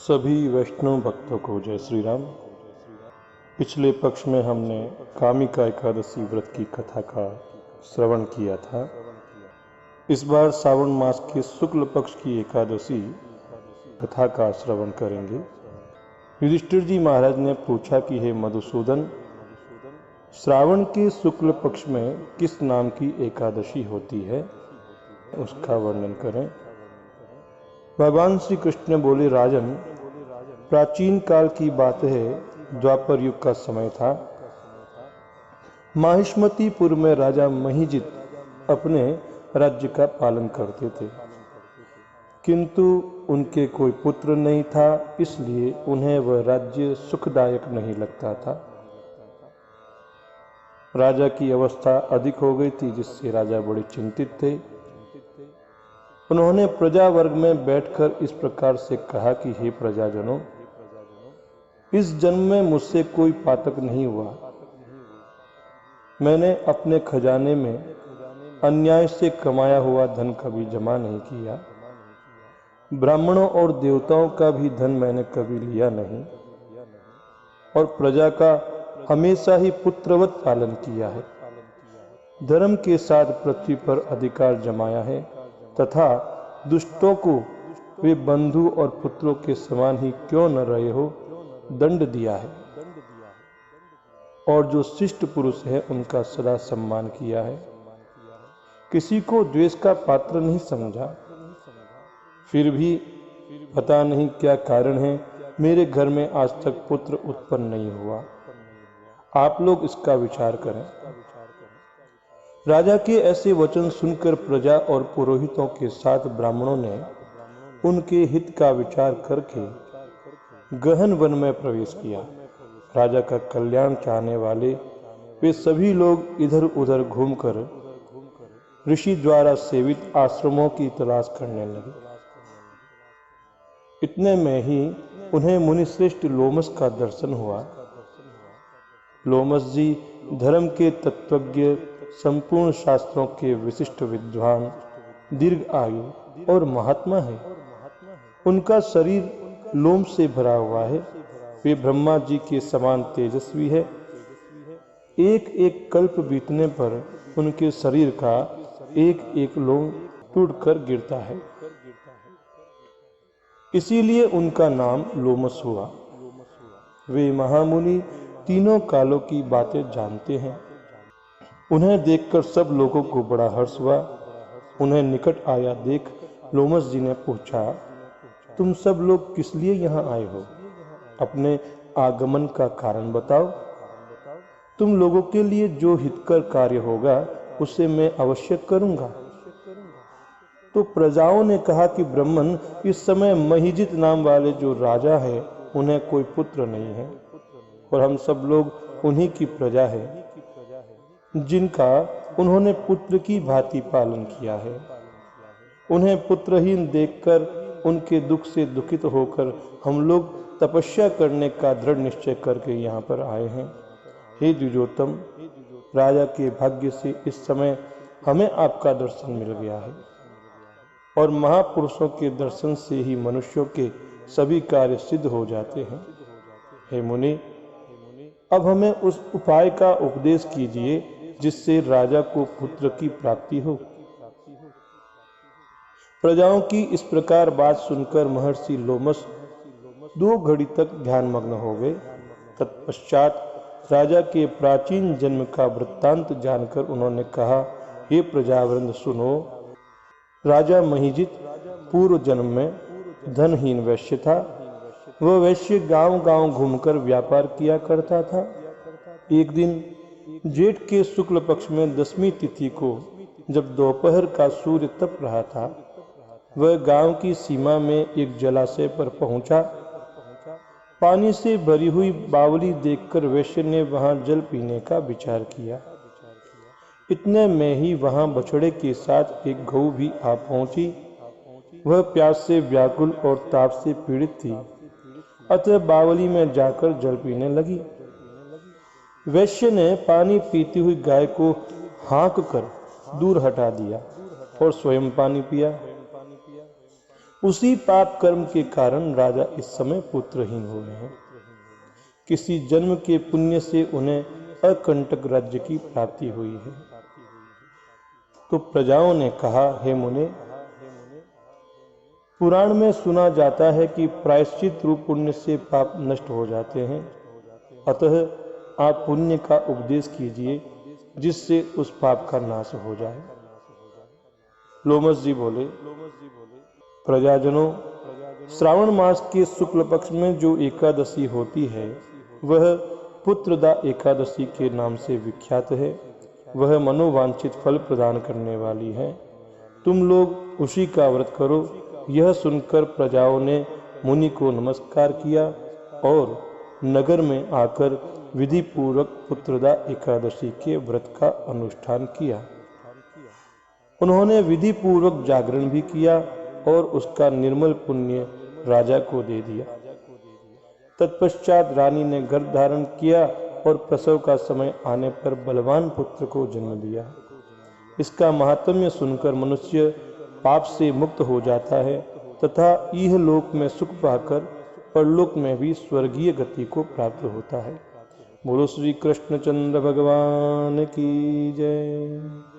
सभी वैष्णव भक्तों को जय श्री राम। पिछले पक्ष में हमने कामिका एकादशी व्रत की कथा का श्रवण किया था। इस बार श्रावण मास के शुक्ल पक्ष की एकादशी कथा का श्रवण करेंगे। युधिष्ठिर जी महाराज ने पूछा कि हे मधुसूदन, श्रावण के शुक्ल पक्ष में किस नाम की एकादशी होती है, उसका वर्णन करें। भगवान श्री कृष्ण बोले, राजन, प्राचीन काल की बात है, द्वापर युग का समय था। माहिष्मतीपुर में राजा महिजित अपने राज्य का पालन करते थे, किंतु उनके कोई पुत्र नहीं था, इसलिए उन्हें वह राज्य सुखदायक नहीं लगता था। राजा की अवस्था अधिक हो गई थी, जिससे राजा बड़े चिंतित थे। उन्होंने प्रजा वर्ग में बैठकर इस प्रकार से कहा कि हे प्रजाजनों, इस जन्म में मुझसे कोई पातक नहीं हुआ। मैंने अपने खजाने में अन्याय से कमाया हुआ धन कभी जमा नहीं किया। ब्राह्मणों और देवताओं का भी धन मैंने कभी लिया नहीं, और प्रजा का हमेशा ही पुत्रवत पालन किया है। धर्म के साथ पृथ्वी पर अधिकार जमाया है, तथा दुष्टों को वे बंधु और पुत्रों के समान ही क्यों न रहे हो, दंड दिया है। और जो शिष्ट पुरुष है, उनका सदा सम्मान किया है। किसी को द्वेष का पात्र नहीं समझा। फिर भी पता नहीं क्या कारण है, मेरे घर में आज तक पुत्र उत्पन्न नहीं हुआ। आप लोग इसका विचार करें। राजा के ऐसे वचन सुनकर प्रजा और पुरोहितों के साथ ब्राह्मणों ने उनके हित का विचार करके गहन वन में प्रवेश किया। राजा का कल्याण चाहने वाले वे सभी लोग इधर उधर घूमकर ऋषि द्वारा सेवित आश्रमों की तलाश करने लगे। इतने में ही उन्हें मुनिश्रेष्ठ लोमस का दर्शन हुआ। लोमस जी धर्म के तत्वज्ञ, संपूर्ण शास्त्रों के विशिष्ट विद्वान, दीर्घ आयु और महात्मा है। उनका शरीर लोम से भरा हुआ है। वे ब्रह्मा जी के समान तेजस्वी है। एक एक कल्प बीतने पर उनके शरीर का एक एक लोम टूटकर गिरता है, इसीलिए उनका नाम लोमस हुआ। वे महामुनि तीनों कालों की बातें जानते हैं। उन्हें देखकर सब लोगों को बड़ा हर्ष हुआ। उन्हें निकट आया देख लोमस जी ने पूछा, तुम सब लोग किस लिए यहाँ आए हो? अपने आगमन का कारण बताओ। तुम लोगों के लिए जो हितकर कार्य होगा, उसे मैं अवश्य करूंगा। तो प्रजाओं ने कहा कि ब्राह्मण, इस समय महिजित नाम वाले जो राजा है, उन्हें कोई पुत्र नहीं है, और हम सब लोग उन्हीं की प्रजा है, जिनका उन्होंने पुत्र की भांति पालन किया है। उन्हें पुत्रहीन देखकर उनके दुख से दुखित होकर हम लोग तपस्या करने का दृढ़ निश्चय करके यहाँ पर आए हैं। हे द्विजोत्तम, राजा के भाग्य से इस समय हमें आपका दर्शन मिल गया है, और महापुरुषों के दर्शन से ही मनुष्यों के सभी कार्य सिद्ध हो जाते हैं। हे मुनि, अब हमें उस उपाय का उपदेश कीजिए जिससे राजा को पुत्र की प्राप्ति हो। प्रजाओं की इस प्रकार बात सुनकर महर्षि लोमस 2 घड़ी तक ध्यानमग्न हो गए। तत्पश्चात राजा के प्राचीन जन्म का वृत्तांत जानकर उन्होंने कहा, हे प्रजावृंद सुनो। राजा महिजित पूर्व जन्म में धनहीन वैश्य था। वह वैश्य गांव-गांव घूमकर व्यापार किया करता था। एक दिन जेठ के शुक्ल पक्ष में 10वीं तिथि को, जब दोपहर का सूर्य तप रहा था, वह गांव की सीमा में एक जलाशय पर पहुंचा। पानी से भरी हुई बावली देखकर वैश्य ने वहां जल पीने का विचार किया। इतने में ही वहां बछड़े के साथ एक गऊ भी आ पहुंची। वह प्यास से व्याकुल और ताप से पीड़ित थी, अतः बावली में जाकर जल पीने लगी। वैश्य ने पानी पीती हुई गाय को हाँक कर दूर हटा दिया और स्वयं पानी पिया। उसी पाप कर्म के कारण राजा इस समय पुत्रहीन हुए हैं। किसी जन्म के पुण्य से उन्हें अकंटक राज्य की प्राप्ति हुई है। तो प्रजाओं ने कहा, हे मुने, पुराण में सुना जाता है कि प्रायश्चित रूप पुण्य से पाप नष्ट हो जाते हैं, अतः आप पुण्य का उपदेश कीजिए जिससे उस पाप का नाश हो जाए। लोमस जी बोले, प्रजाजनों, श्रावण मास के शुक्ल पक्ष में जो एकादशी होती है वह पुत्रदा एकादशी के नाम से विख्यात है। वह मनोवांछित फल प्रदान करने वाली है। तुम लोग उसी का व्रत करो। यह सुनकर प्रजाओं ने मुनि को नमस्कार किया और नगर में आकर विधि पूर्वक पुत्रदा एकादशी के व्रत का अनुष्ठान किया। उन्होंने विधि पूर्वक जागरण भी किया और उसका निर्मल पुण्य राजा को दे दिया। तत्पश्चात रानी ने गर्भ धारण किया और प्रसव का समय आने पर बलवान पुत्र को जन्म दिया। इसका महात्म्य सुनकर मनुष्य पाप से मुक्त हो जाता है तथा इह लोक में सुख पाकर परलोक में भी स्वर्गीय गति को प्राप्त होता है। बोलो श्री कृष्णचंद्र भगवान की जय।